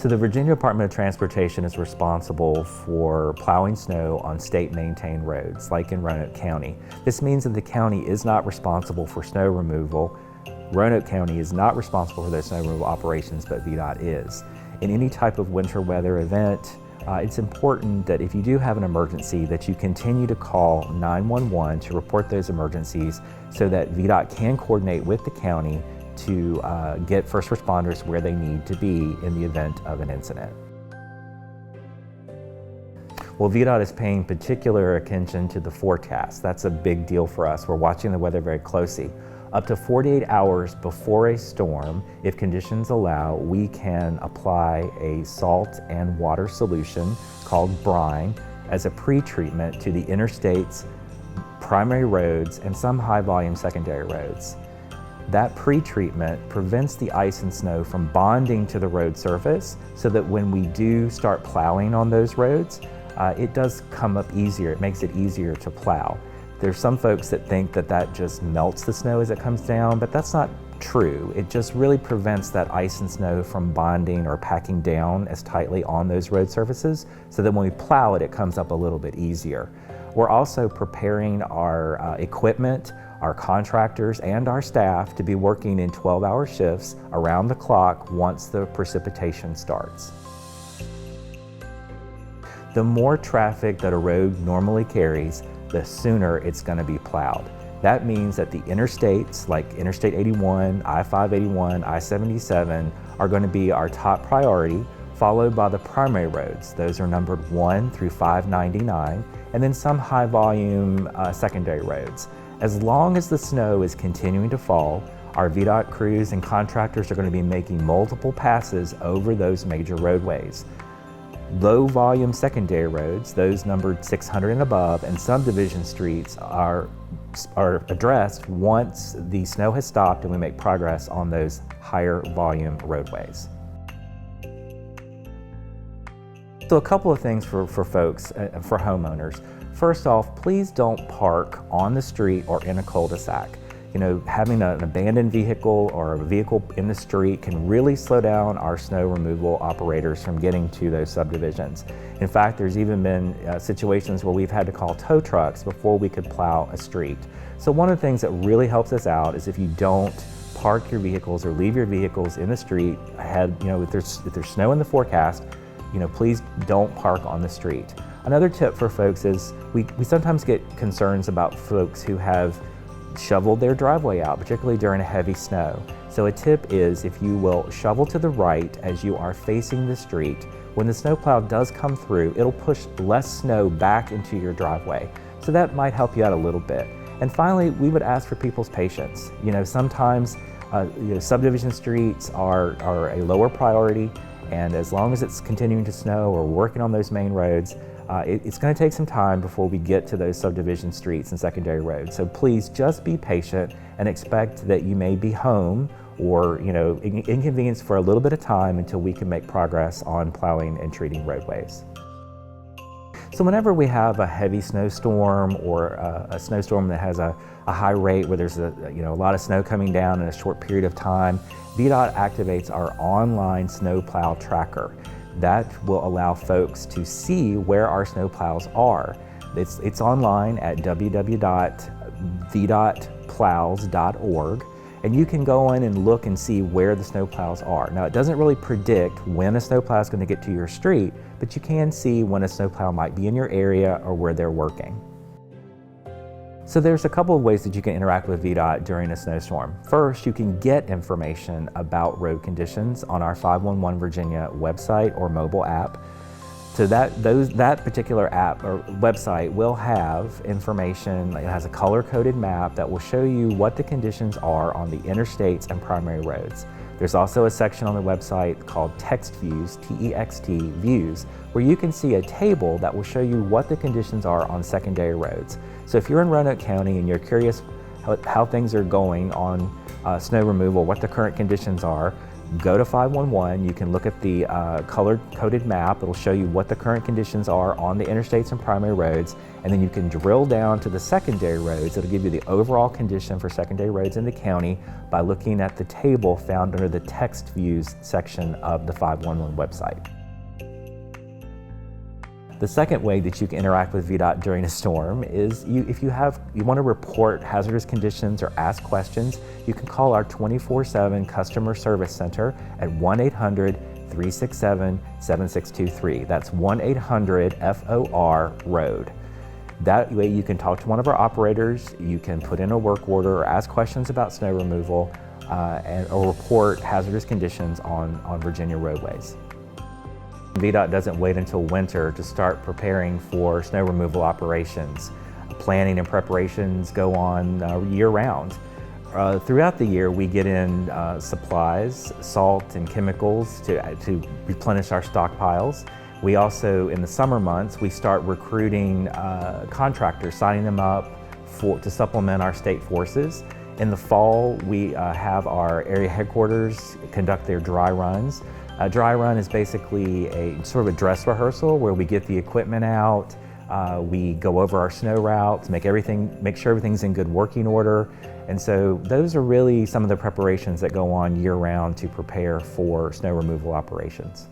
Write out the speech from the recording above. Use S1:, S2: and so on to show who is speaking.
S1: So the Virginia Department of Transportation is responsible for plowing snow on state-maintained roads, like in Roanoke County. This means that the county is not responsible for snow removal. Roanoke County is not responsible for those snow removal operations, but VDOT is. In any type of winter weather event, it's important that if you do have an emergency that you continue to call 911 to report those emergencies so that VDOT can coordinate with the county to get first responders where they need to be in the event of an incident. Well, VDOT is paying particular attention to the forecast. That's a big deal for us. We're watching the weather very closely. Up to 48 hours before a storm, if conditions allow, we can apply a salt and water solution called brine as a pre-treatment to the interstates, primary roads, and some high-volume secondary roads. That pre-treatment prevents the ice and snow from bonding to the road surface so that when we do start plowing on those roads, it does come up easier. It makes it easier to plow. There's some folks that think that that just melts the snow as it comes down, but that's not true. It just really prevents that ice and snow from bonding or packing down as tightly on those road surfaces so that when we plow it, it comes up a little bit easier. We're also preparing our equipment, our contractors, and our staff to be working in 12-hour shifts around the clock once the precipitation starts. The more traffic that a road normally carries, the sooner it's going to be plowed. That means that the interstates like Interstate 81, I-581, I-77 are going to be our top priority, followed by the primary roads. Those are numbered 1 through 599, and then some high volume secondary roads. As long as the snow is continuing to fall, our VDOT crews and contractors are going to be making multiple passes over those major roadways. Low volume secondary roads, those numbered 600 and above, and subdivision streets are addressed once the snow has stopped and we make progress on those higher volume roadways. So a couple of things for folks, for homeowners. First off, please don't park on the street or in a cul-de-sac. You know, having an abandoned vehicle or a vehicle in the street can really slow down our snow removal operators from getting to those subdivisions. In fact, there's even been situations where we've had to call tow trucks before we could plow a street. So one of the things that really helps us out is if you don't park your vehicles or leave your vehicles in the street ahead, you know, if there's snow in the forecast, you know, please don't park on the street. Another tip for folks is we sometimes get concerns about folks who have shoveled their driveway out, particularly during a heavy snow. So a tip is if you will shovel to the right as you are facing the street, when the snowplow does come through, it'll push less snow back into your driveway. So that might help you out a little bit. And finally, we would ask for people's patience. You know, sometimes subdivision streets are a lower priority, and as long as it's continuing to snow or working on those main roads, it's going to take some time before we get to those subdivision streets and secondary roads. So please just be patient and expect that you may be home or, you know, inconvenienced for a little bit of time until we can make progress on plowing and treating roadways. So whenever we have a heavy snowstorm or a snowstorm that has a high rate where there's a lot of snow coming down in a short period of time, VDOT activates our online snowplow tracker. That will allow folks to see where our snowplows are. It's online at www.vdotplows.org, and you can go in and look and see where the snowplows are. Now, it doesn't really predict when a snowplow is going to get to your street, but you can see when a snowplow might be in your area or where they're working. So there's a couple of ways that you can interact with VDOT during a snowstorm. First, you can get information about road conditions on our 511 Virginia website or mobile app. So that particular app or website will have information. It has a color-coded map that will show you what the conditions are on the interstates and primary roads. There's also a section on the website called Text Views, T-E-X-T, Views, where you can see a table that will show you what the conditions are on secondary roads. So if you're in Roanoke County and you're curious how things are going on snow removal, what the current conditions are, go to 511. You can look at the color-coded map. It'll show you what the current conditions are on the interstates and primary roads, and then you can drill down to the secondary roads. It'll give you the overall condition for secondary roads in the county by looking at the table found under the text views section of the 511 website. The second way that you can interact with VDOT during a storm is if you want to report hazardous conditions or ask questions, you can call our 24/7 customer service center at 1-800-367-7623. That's 1-800-FOR-ROAD. That way you can talk to one of our operators, you can put in a work order or ask questions about snow removal or report hazardous conditions on Virginia roadways. VDOT doesn't wait until winter to start preparing for snow removal operations. Planning and preparations go on year-round. Throughout the year, we get in supplies, salt and chemicals to replenish our stockpiles. We also, in the summer months, we start recruiting contractors, signing them up to supplement our state forces. In the fall, we have our area headquarters conduct their dry runs. A dry run is basically a sort of a dress rehearsal where we get the equipment out, we go over our snow routes, make sure everything's in good working order. And so those are really some of the preparations that go on year-round to prepare for snow removal operations.